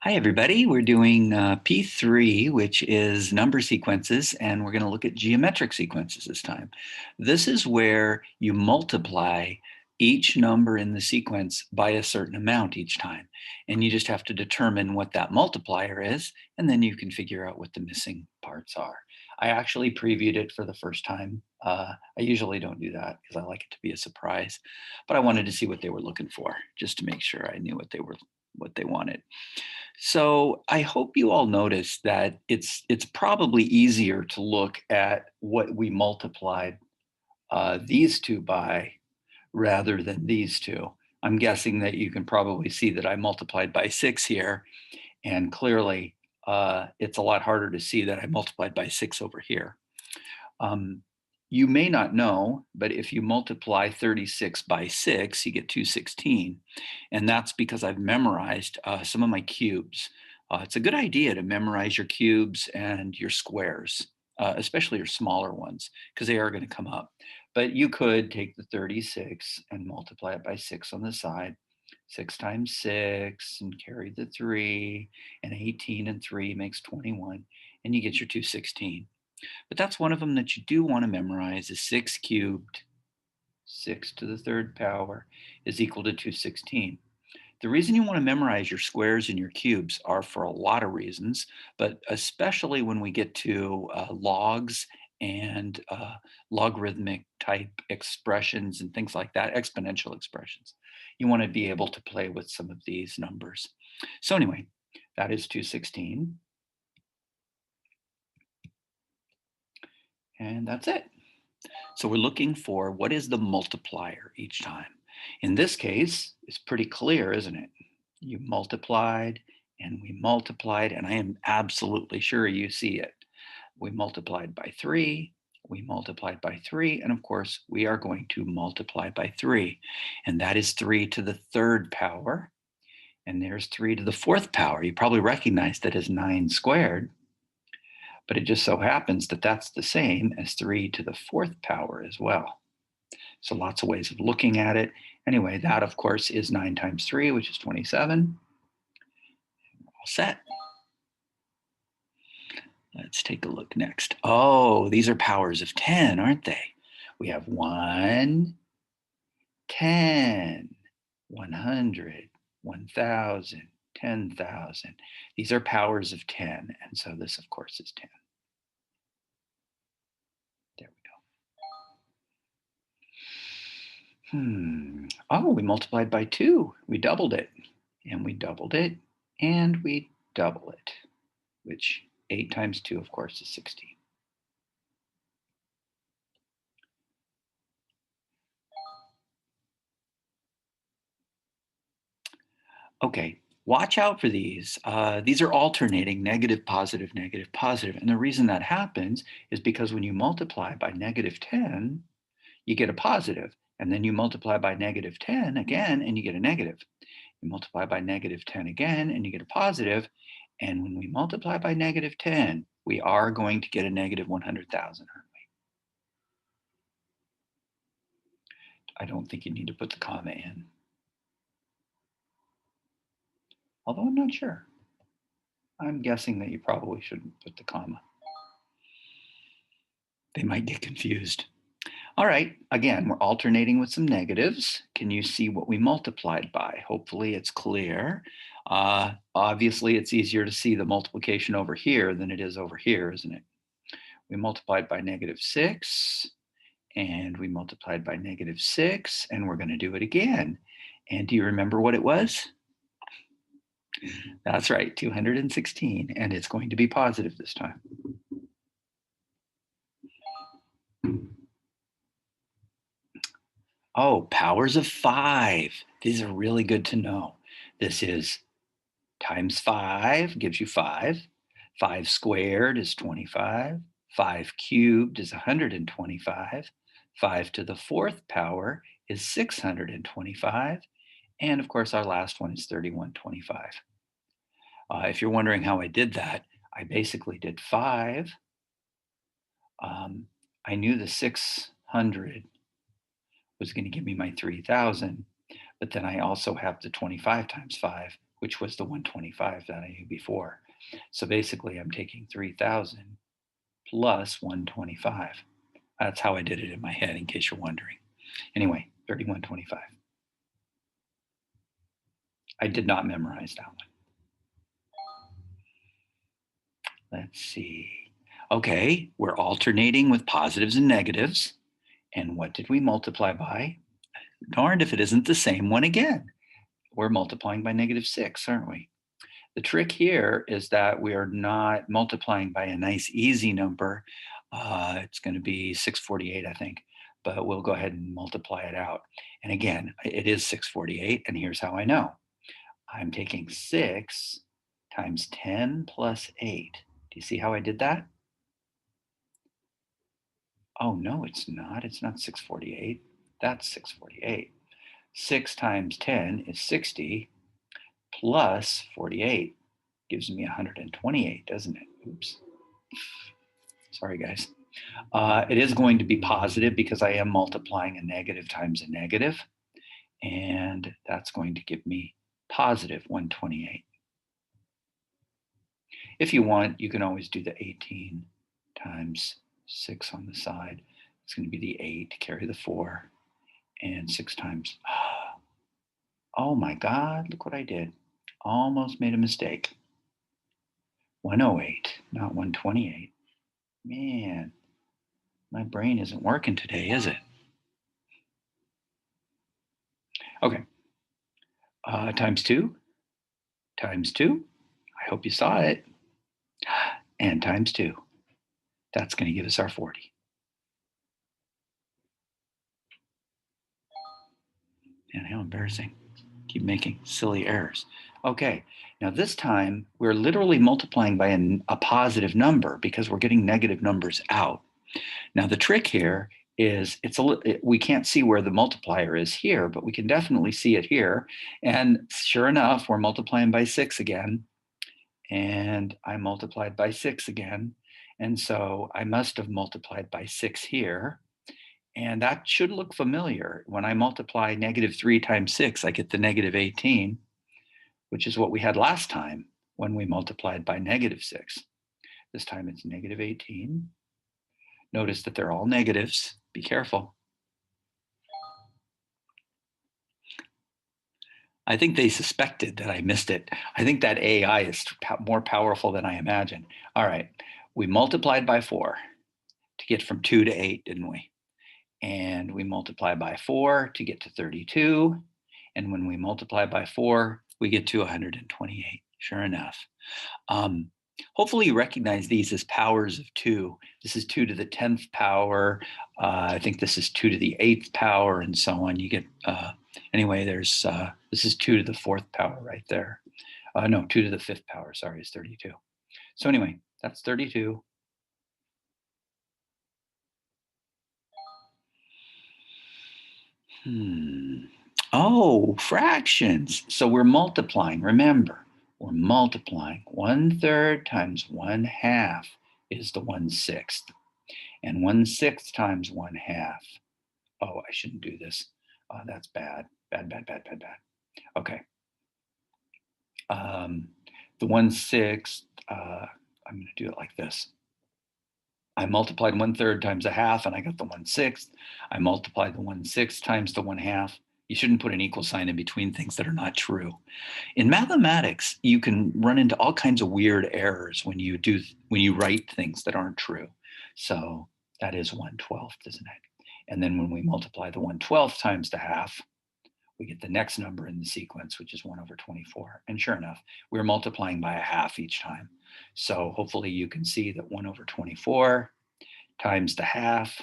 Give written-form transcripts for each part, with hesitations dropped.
Hi, everybody. We're doing P3, which is number sequences, and we're going to look at geometric sequences this time. This is where you multiply each number in the sequence by a certain amount each time. And you just have to determine what that multiplier is, and then you can figure out what the missing parts are. I actually previewed it for the first time. I usually don't do that because I like it to be a surprise, but I wanted to see what they were looking for, just to make sure I knew what they wanted. So I hope you all notice that it's probably easier to look at what we multiplied these two by rather than these two. I'm guessing that you can probably see that I multiplied by 6 here, and clearly it's a lot harder to see that I multiplied by 6 over here. You may not know, but if you multiply 36 by 6, you get 216. And that's because I've memorized some of my cubes. It's a good idea to memorize your cubes and your squares, especially your smaller ones, because they are going to come up. But you could take the 36 and multiply it by 6 on the side. 6 times 6 and carry the 3, and 18 and 3 makes 21, and you get your 216. But that's one of them that you do want to memorize is 6 cubed, 6 to the third power is equal to 216. The reason you want to memorize your squares and your cubes are for a lot of reasons, but especially when we get to logs and logarithmic type expressions and things like that, exponential expressions. You want to be able to play with some of these numbers. So anyway, that is 216. And that's it. So we're looking for what is the multiplier each time. In this case, it's pretty clear, isn't it? You multiplied and we multiplied, and I am absolutely sure you see it. We multiplied by 3, we multiplied by 3, and of course, we are going to multiply by 3. And that is 3 to the third power. And there's 3 to the fourth power. You probably recognize that as 9 squared. But it just so happens that that's the same as 3 to the fourth power as well. So lots of ways of looking at it. Anyway, that of course is 9 times 3, which is 27. All set. Let's take a look next. Oh, these are powers of 10, aren't they? We have 1, 10, 100, 1,000, 10,000. These are powers of 10, and so this of course is 10. There we go. Oh, we multiplied by 2. We doubled it, and we doubled it, and we double it, which 8 times 2, of course, is 16. Okay, watch out for these. These are alternating negative, positive, negative, positive. And the reason that happens is because when you multiply by negative 10, you get a positive. And then you multiply by negative 10 again, and you get a negative. You multiply by negative 10 again, and you get a positive. And when we multiply by negative 10, we are going to get a negative 100,000, aren't we? I don't think you need to put the comma in. Although I'm not sure. I'm guessing that you probably shouldn't put the comma. They might get confused. All right, again, we're alternating with some negatives. Can you see what we multiplied by? Hopefully it's clear. Obviously, it's easier to see the multiplication over here than it is over here, isn't it? We multiplied by negative 6, and we multiplied by negative 6, and we're going to do it again. And do you remember what it was? That's right, 216, and it's going to be positive this time. Oh, powers of 5. These are really good to know. This is times 5 gives you 5. 5 squared is 25. 5 cubed is 125. 5 to the fourth power is 625. And of course, our last one is 3125. If you're wondering how I did that, I basically did 5. I knew the 600 was going to give me my 3,000, but then I also have the 25 times 5, which was the 125 that I knew before. So basically, I'm taking 3,000 plus 125. That's how I did it in my head, in case you're wondering. Anyway, 3125. I did not memorize that one. Let's see. Okay, we're alternating with positives and negatives. And what did we multiply by? Darned if it isn't the same one again. We're multiplying by -6, aren't we? The trick here is that we are not multiplying by a nice easy number. It's going to be 648, I think, but we'll go ahead and multiply it out. And again, it is 648, and here's how I know. I'm taking 6 times 10 plus 8. Do you see how I did that? Oh, no, it's not. It's not 648. That's 648. 6 times 10 is 60 plus 48 gives me 128, doesn't it? Oops. Sorry, guys. It is going to be positive because I am multiplying a negative times a negative, and that's going to give me positive 128. If you want, you can always do the 18 times 6 on the side. It's going to be the 8, carry the 4, and 6 times. Oh my God, look what I did. Almost made a mistake. 108, not 128. Man, my brain isn't working today, is it? Okay, times 2, times 2. I hope you saw it. And times 2. That's going to give us our 40. And how embarrassing. Keep making silly errors. Okay, now this time we're literally multiplying by a positive number because we're getting negative numbers out. Now the trick here is we can't see where the multiplier is here, but we can definitely see it here. And sure enough, we're multiplying by 6 again. And I multiplied by 6 again. And so I must have multiplied by 6 here. And that should look familiar. When I multiply -3 times 6, I get the -18, which is what we had last time when we multiplied by -6. This time it's -18. Notice that they're all negatives. Be careful. I think they suspected that I missed it. I think that AI is more powerful than I imagined. All right, we multiplied by 4 to get from 2 to 8, didn't we? And we multiply by 4 to get to 32. And when we multiply by 4, we get to 128, sure enough. Hopefully you recognize these as powers of 2. This is 2 to the 10th power. I think this is 2 to the 8th power, and so on. You get, anyway, there's, this is 2 to the 4th power right there. No, 2 to the 5th power, sorry, is 32. So anyway, that's 32. Oh, fractions. So we're multiplying. Remember, we're multiplying. 1/3 times 1/2 is the 1/6. And 1/6 times 1/2. Oh, I shouldn't do this. That's bad. Bad, bad, bad, bad, bad. Okay. The 1/6, I'm going to do it like this. I multiplied 1/3 times 1/2 and I got the 1/6. I multiplied the 1/6 times the 1/2. You shouldn't put an equal sign in between things that are not true. In mathematics, you can run into all kinds of weird errors when you write things that aren't true. So that is 1/12, isn't it? And then when we multiply the 1/12 times the half, we get the next number in the sequence, which is 1/24. And sure enough, we're multiplying by 1/2 each time. So hopefully you can see that 1/24 times the half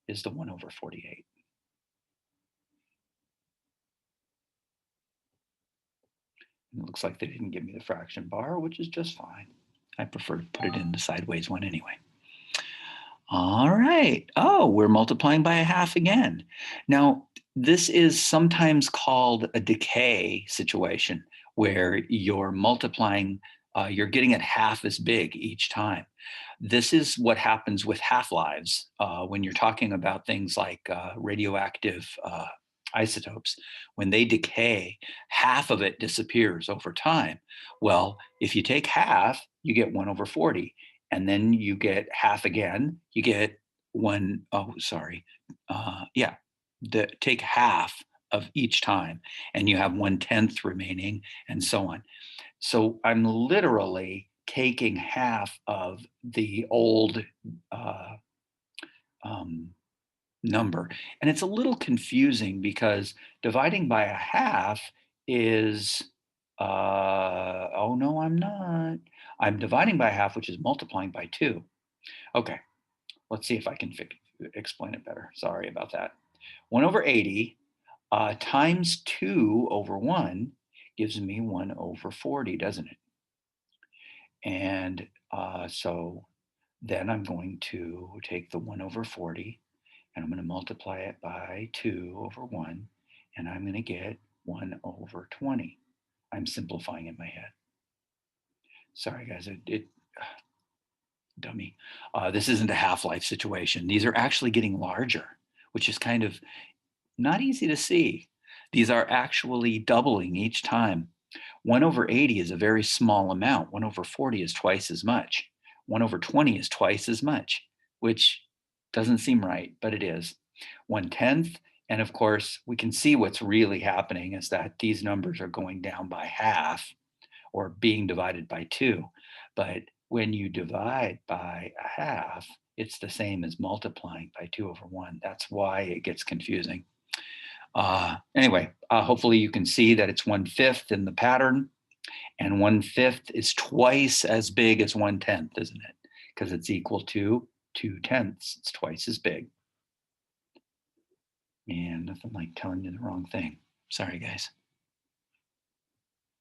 is the 1/48. And it looks like they didn't give me the fraction bar, which is just fine. I prefer to put it in the sideways one anyway. All right. Oh, we're multiplying by 1/2 again. Now, this is sometimes called a decay situation where you're multiplying, you're getting it half as big each time. This is what happens with half-lives when you're talking about things like radioactive isotopes, when they decay, half of it disappears over time. Well, if you take half, you get 1 over 40. And then you get half again, you get one, oh, sorry. Yeah, take half of each time, and you have 1/10 remaining, and so on. So I'm literally taking half of the old uh, um, number. And it's a little confusing because dividing by a half is, oh no, I'm not. I'm dividing by a half, which is multiplying by 2. Okay, let's see if I can explain it better. Sorry about that. 1 over 80 times 2 over 1 gives me 1 over 40, doesn't it? And so then I'm going to take the 1 over 40 and I'm going to multiply it by 2 over 1, and I'm going to get 1 over 20. I'm simplifying in my head. Sorry, guys, dummy. This isn't a half-life situation. These are actually getting larger, which is kind of not easy to see. These are actually doubling each time. 1 over 80 is a very small amount. 1 over 40 is twice as much. 1 over 20 is twice as much, which doesn't seem right, but it is. 1/10, and of course, we can see what's really happening is that these numbers are going down by half or being divided by 2. But when you divide by a half, it's the same as multiplying by 2 over 1. That's why it gets confusing. Anyway, hopefully you can see that it's 1/5 in the pattern, and 1/5 is twice as big as 1/10, isn't it? Because it's equal to 2/10. It's twice as big. And nothing like telling you the wrong thing. Sorry, guys.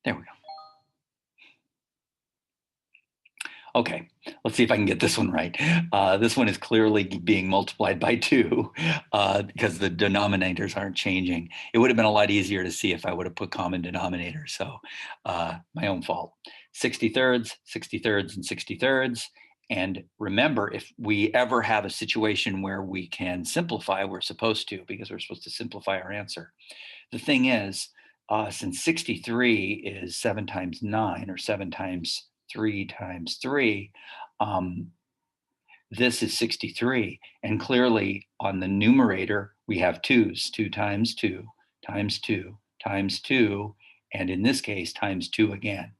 There we go. Okay, let's see if I can get this one right. This one is clearly being multiplied by 2 because the denominators aren't changing. It would have been a lot easier to see if I would have put common denominators, so my own fault. 60 thirds, 60 thirds, and 60 thirds. And remember, if we ever have a situation where we can simplify, we're supposed to, because we're supposed to simplify our answer. The thing is, since 63 is 7 times 9, or 7 times 3 times 3, um, this is 63. And clearly on the numerator, we have 2's, 2 times 2 times 2 times 2, and in this case, times 2 again.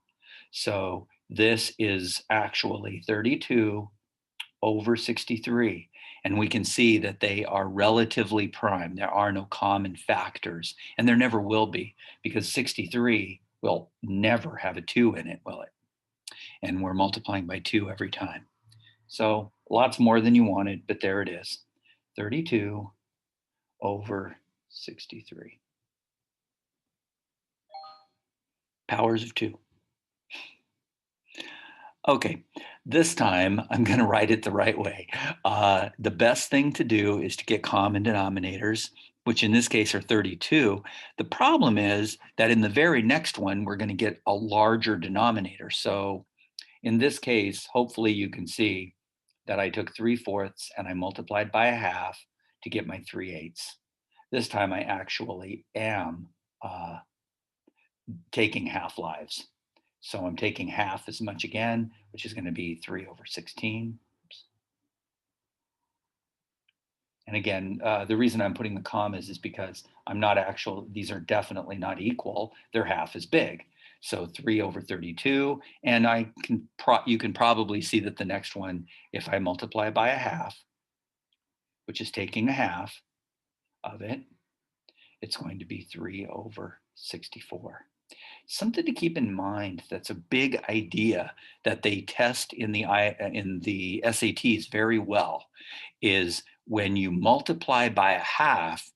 So this is actually 32 over 63. And we can see that they are relatively prime. There are no common factors, and there never will be, because 63 will never have a 2 in it, will it? And we're multiplying by 2 every time. So lots more than you wanted, but there it is. 32 over 63. Powers of 2. Okay, this time I'm going to write it the right way. The best thing to do is to get common denominators, which in this case are 32. The problem is that in the very next one, we're going to get a larger denominator. So in this case, hopefully you can see that I took 3/4 and I multiplied by a half to get my 3/8. This time I actually am taking half lives. So I'm taking half as much again, which is going to be 3 over 16. Oops. And again, the reason I'm putting the commas is because these are definitely not equal. They're half as big. So 3 over 32. And you can probably see that the next one, if I multiply by a half, which is taking a half of it, it's going to be 3 over 64. Something to keep in mind that's a big idea that they test in the SATs very well is when you multiply by a half,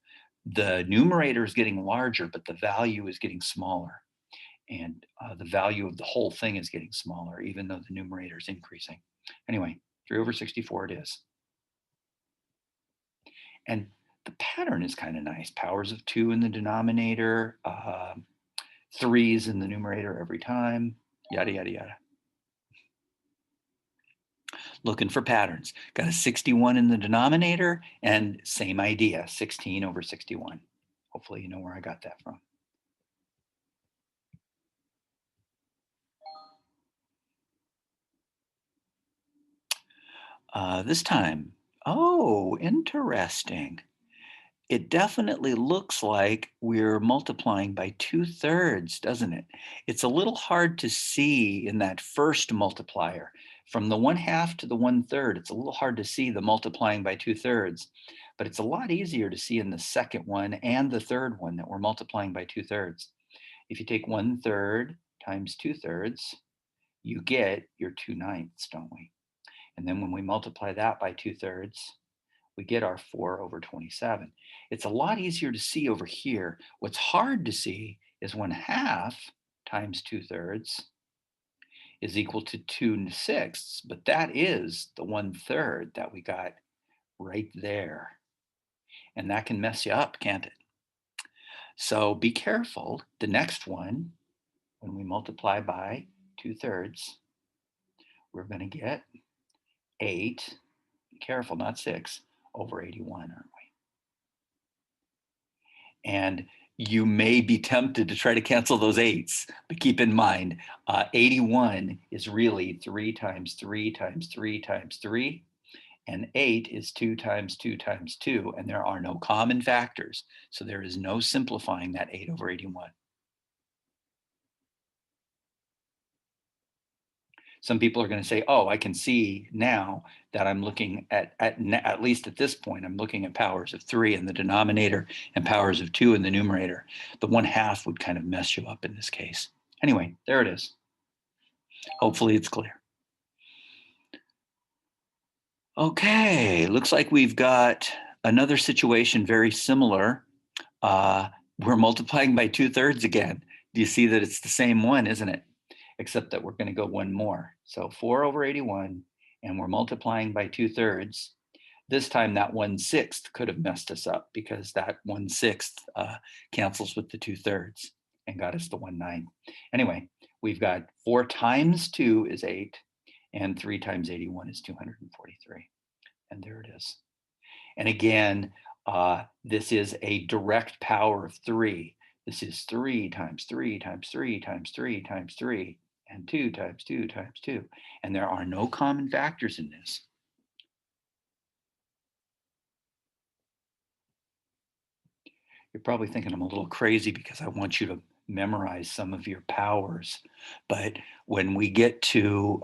the numerator is getting larger, but the value is getting smaller. And the value of the whole thing is getting smaller, even though the numerator is increasing. Anyway, 3 over 64 it is. And the pattern is kind of nice. Powers of 2 in the denominator, 3's in the numerator every time, yada, yada, yada. Looking for patterns. Got a 61 in the denominator, and same idea, 16 over 61. Hopefully you know where I got that from. This time, oh, interesting. It definitely looks like we're multiplying by 2/3, doesn't it? It's a little hard to see in that first multiplier. From the 1/2 to the 1/3, it's a little hard to see the multiplying by 2/3, but it's a lot easier to see in the second one and the third one that we're multiplying by 2/3. If you take 1/3 times 2/3, you get your 2/9, don't we? And then when we multiply that by 2/3, we get our 4/27. It's a lot easier to see over here. What's hard to see is 1/2 times 2/3 is equal to 2/6, but that is the 1/3 that we got right there. And that can mess you up, can't it? So be careful. The next one, when we multiply by 2/3, we're going to get 8, be careful, not 6, over 81, aren't we? And you may be tempted to try to cancel those 8s, but keep in mind, 81 is really 3 times 3 times 3 times 3, and 8 is 2 times 2 times 2, and there are no common factors, so there is no simplifying that 8 over 81. Some people are going to say, oh, I can see now that I'm looking at least at this point, I'm looking at powers of 3 in the denominator and powers of 2 in the numerator. The 1/2 would kind of mess you up in this case. Anyway, there it is. Hopefully it's clear. Okay, looks like we've got another situation very similar. We're multiplying by 2/3 again. Do you see that it's the same one, isn't it? Except that we're going to go one more. So 4 over 81, and we're multiplying by 2/3. This time that 1/6 could have messed us up because that 1/6 cancels with the 2/3 and got us the 1/9. Anyway, we've got 4 times 2 is 8, and 3 times 81 is 243. And there it is. And again, this is a direct power of 3. This is 3 times 3 times 3 times 3 times 3, and 2 times 2 times 2. And there are no common factors in this. You're probably thinking I'm a little crazy because I want you to memorize some of your powers. But when we get to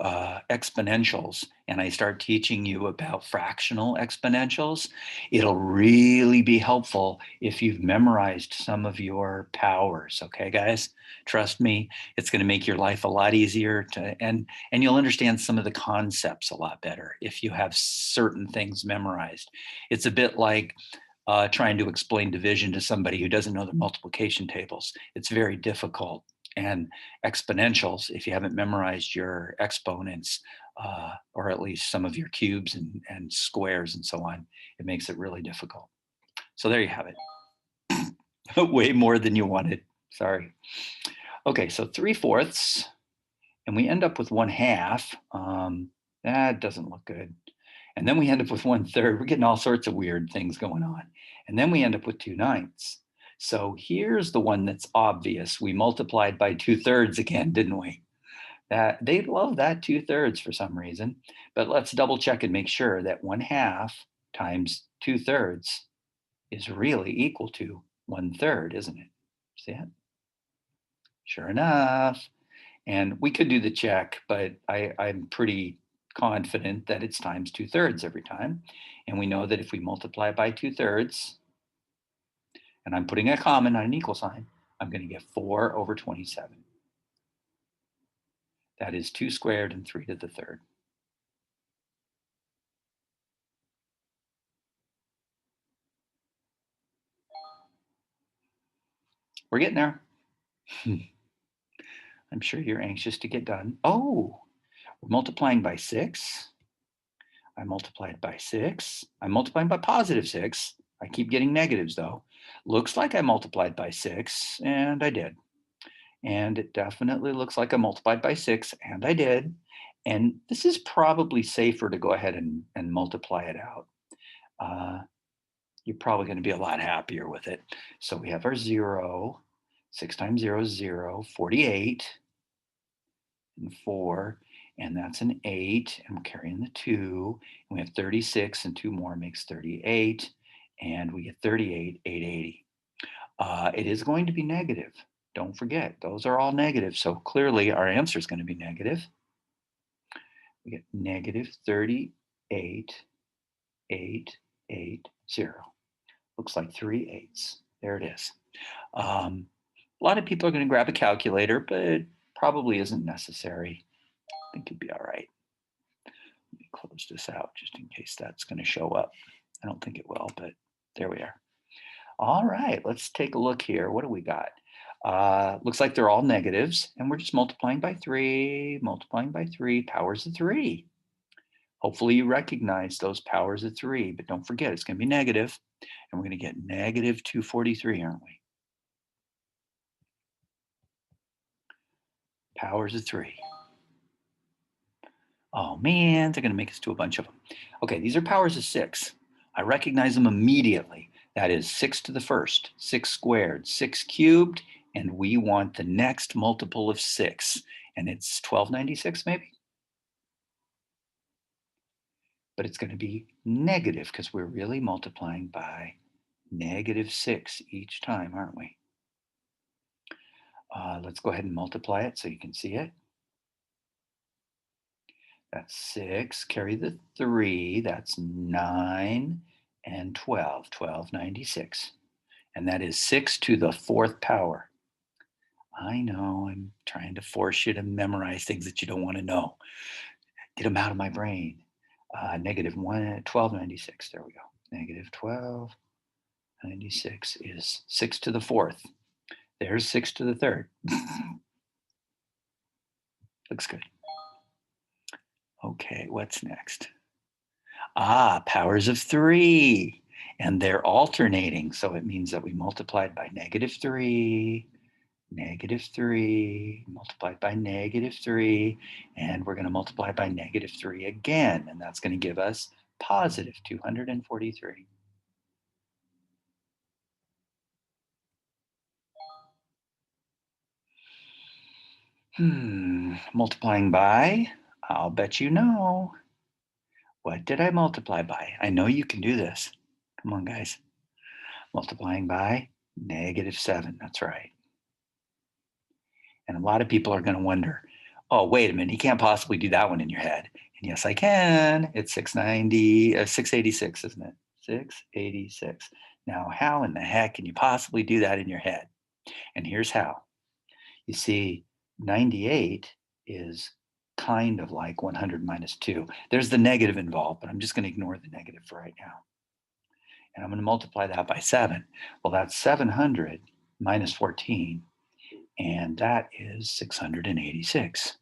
exponentials and I start teaching you about fractional exponentials, it'll really be helpful if you've memorized some of your powers. Okay, guys? Trust me, it's going to make your life a lot easier and you'll understand some of the concepts a lot better if you have certain things memorized. It's a bit like trying to explain division to somebody who doesn't know the multiplication tables. It's very difficult. And exponentials, if you haven't memorized your exponents, or at least some of your cubes and squares and so on, it makes it really difficult. So there you have it. Way more than you wanted. Sorry. Okay, so 3/4, and we end up with 1/2. That doesn't look good. And then we end up with 1/3. We're getting all sorts of weird things going on. And then we end up with 2/9. So here's the one that's obvious. We multiplied by 2/3 again, didn't we? That they love that 2/3 for some reason. But let's double check and make sure that 1/2 times 2/3 is really equal to 1/3, isn't it? See it? Sure enough. And we could do the check, but I'm pretty confident that it's times 2/3 every time. And we know that if we multiply by 2/3, and I'm putting a comma, not an equal sign, I'm going to get 4/27. That is 2 squared and 3 to the third. We're getting there. I'm sure you're anxious to get done. Oh, we're multiplying by 6. I multiplied by 6. I'm multiplying by positive 6. I keep getting negatives though. Looks like I multiplied by 6, and I did. And it definitely looks like I multiplied by 6, and I did. And this is probably safer to go ahead and multiply it out. you're probably going to be a lot happier with it. So we have our 0. 6 times 0 is 0, 48, and 4, and that's an 8, and we're carrying the 2. And we have 36, and 2 more makes 38, and we get 38, 880. It is going to be negative. Don't forget, those are all negative, so clearly our answer is going to be negative. We get negative 38, 880. Looks like 3 8s. There it is. A lot of people are going to grab a calculator, but it probably isn't necessary. I think it'd be all right. Let me close this out just in case that's going to show up. I don't think it will, but there we are. All right, let's take a look here. What do we got? Looks like they're all negatives, and we're just multiplying by 3, powers of 3. Hopefully you recognize those powers of 3, but don't forget it's going to be negative, and we're going to get negative 243, aren't we? Powers of 3. Oh man, they're going to make us do a bunch of them. Okay, these are powers of 6. I recognize them immediately. That is 6 to the first, 6 squared, 6 cubed, and we want the next multiple of 6, and it's 1296 maybe? But it's going to be negative because we're really multiplying by negative 6 each time, aren't we? Let's go ahead and multiply it so you can see it. That's 6, carry the 3, that's 9, and 12, 1296. And that is 6 to the 4th power. I know, I'm trying to force you to memorize things that you don't want to know. Get them out of my brain. Negative 1296, there we go. Negative 1296 is 6 to the 4th. There's 6 to the 3rd. Looks good. Okay, what's next? Powers of 3. And they're alternating, so it means that we multiplied by negative 3, multiplied by negative 3, and we're going to multiply by negative 3 again, and that's going to give us positive 243. Multiplying by, I'll bet you know. What did I multiply by? I know you can do this. Come on, guys. Multiplying by negative 7, that's right. And a lot of people are going to wonder, oh, wait a minute, you can't possibly do that one in your head. And yes, I can. It's 686, isn't it? 686. Now, how in the heck can you possibly do that in your head? And here's how. You see, 98 is kind of like 100 minus 2. There's the negative involved, but I'm just going to ignore the negative for right now. And I'm going to multiply that by 7. Well, that's 700 minus 14. And that is 686.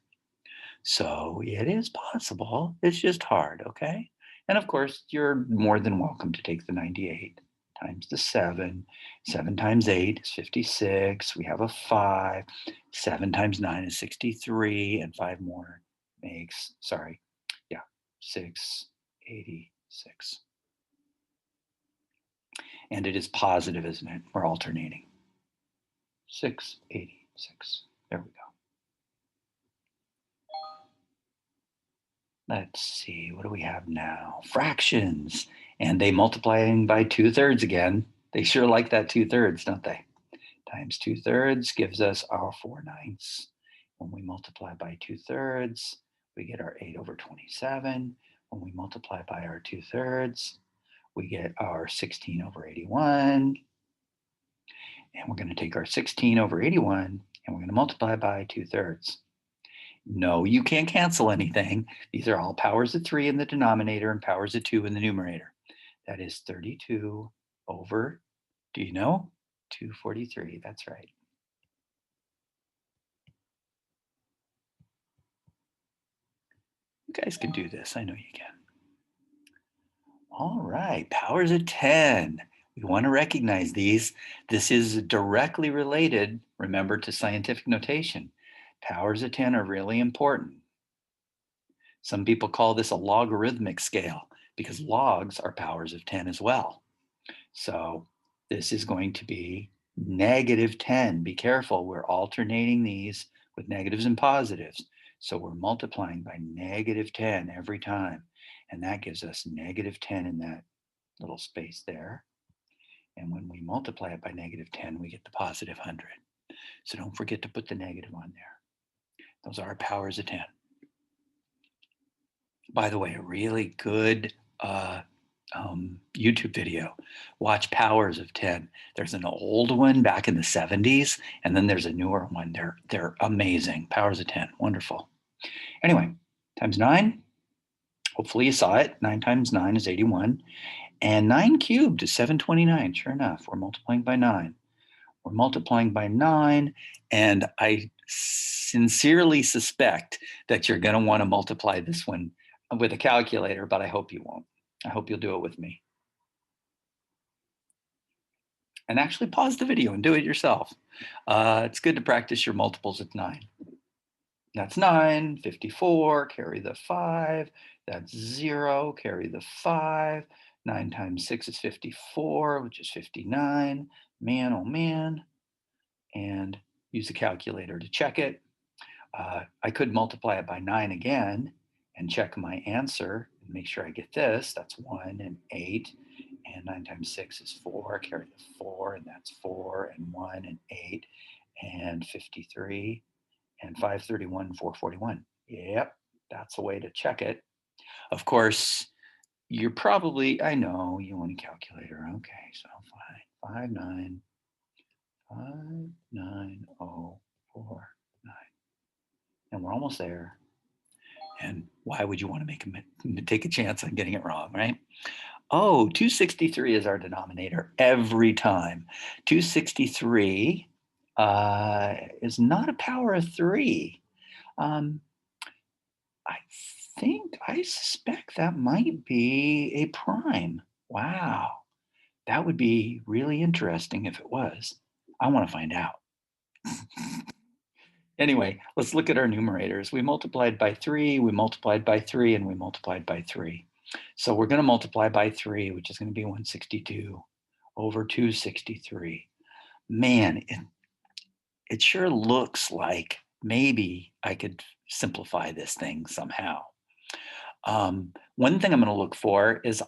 So it is possible. It's just hard, okay? And of course, you're more than welcome to take the 98 times the 7. 7 times 8 is 56. We have a 5. 7 times 9 is 63. And 5 more makes, 686. And it is positive, isn't it? We're alternating. 686. There we go. Let's see, what do we have now? Fractions. And they multiplying by 2/3 again. They sure like that 2/3, don't they? Times 2/3 gives us our 4/9. When we multiply by 2/3, we get our 8 over 27. When we multiply by our 2/3, we get our 16 over 81. And we're going to take our 16 over 81 and we're going to multiply by 2/3. No, you can't cancel anything. These are all powers of 3 in the denominator and powers of 2 in the numerator. That is 32 over, do you know? 243, that's right. You guys can do this, I know you can. All right, powers of 10. We want to recognize these. This is directly related, remember, to scientific notation. Powers of 10 are really important. Some people call this a logarithmic scale because logs are powers of 10 as well. So this is going to be -10. Be careful, we're alternating these with negatives and positives. So we're multiplying by -10 every time. And that gives us -10 in that little space there. And when we multiply it by -10, we get the positive 100. So don't forget to put the negative on there. Those are our powers of 10. By the way, a really good YouTube video. Watch Powers of 10. There's an old one back in the 70s, and then there's a newer one. They're amazing. Powers of 10, wonderful. Anyway, times 9. Hopefully you saw it. 9 times 9 is 81. And 9 cubed is 729. Sure enough, we're multiplying by 9. We're multiplying by 9, and I sincerely suspect that you're going to want to multiply this one with a calculator, but I hope you won't. I hope you'll do it with me. And actually pause the video and do it yourself. It's good to practice your multiples of 9. That's 9, 54, carry the 5. That's 0, carry the 5. 9 times 6 is 54, which is 59. Man, oh man. And use a calculator to check it. I could multiply it by 9 again and check my answer and make sure I get this. That's 1 and 8. And 9 times 6 is 4. Carry the 4, and that's 4 and 1 and 8 and 53 and 531, 441. Yep, that's a way to check it. Of course, you're probably, I know you want a calculator. Okay, so fine. 59049. And we're almost there. And why would you want to take a chance on getting it wrong, right? Oh, 263 is our denominator every time. 263 is not a power of 3. I suspect that might be a prime. Wow, that would be really interesting if it was. I want to find out. Anyway, let's look at our numerators. We multiplied by 3, we multiplied by 3, and we multiplied by 3. So we're going to multiply by 3, which is going to be 162 over 263. Man, it sure looks like maybe I could simplify this thing somehow. One thing I'm going to look for is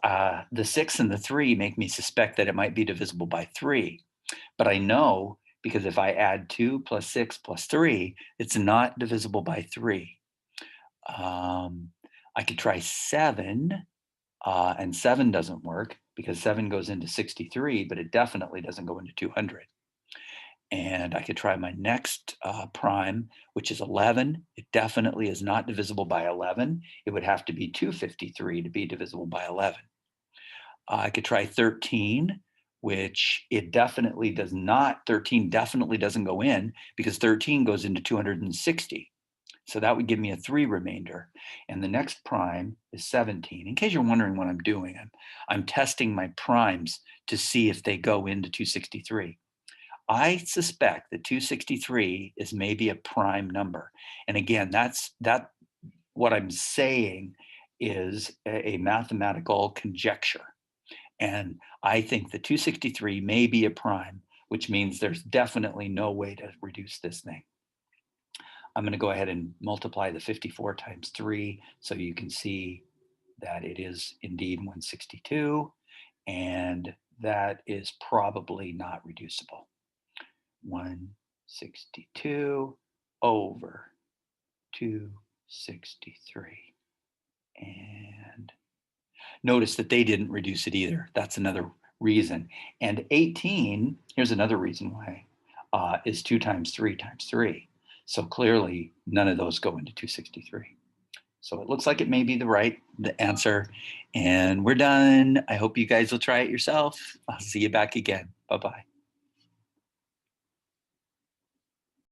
the 6 and the 3 make me suspect that it might be divisible by 3. But I know because if I add 2 plus 6 plus 3, it's not divisible by 3. I could try 7, and 7 doesn't work because 7 goes into 63, but it definitely doesn't go into 200. And I could try my next prime, which is 11. It definitely is not divisible by 11. It would have to be 253 to be divisible by 11. I could try 13, which it definitely does not. 13 definitely doesn't go in because 13 goes into 260. So that would give me a 3 remainder. And the next prime is 17. In case you're wondering what I'm doing, I'm testing my primes to see if they go into 263. I suspect that 263 is maybe a prime number. And again, that's what I'm saying is a mathematical conjecture. And I think the 263 may be a prime, which means there's definitely no way to reduce this thing. I'm going to go ahead and multiply the 54 times 3 so you can see that it is indeed 162, and that is probably not reducible. 162 over 263. And notice that they didn't reduce it either. That's another reason. And 18, here's another reason why, is 2 times 3 times 3. So clearly none of those go into 263. So it looks like it may be the answer. And we're done. I hope you guys will try it yourself. I'll see you back again. Bye-bye.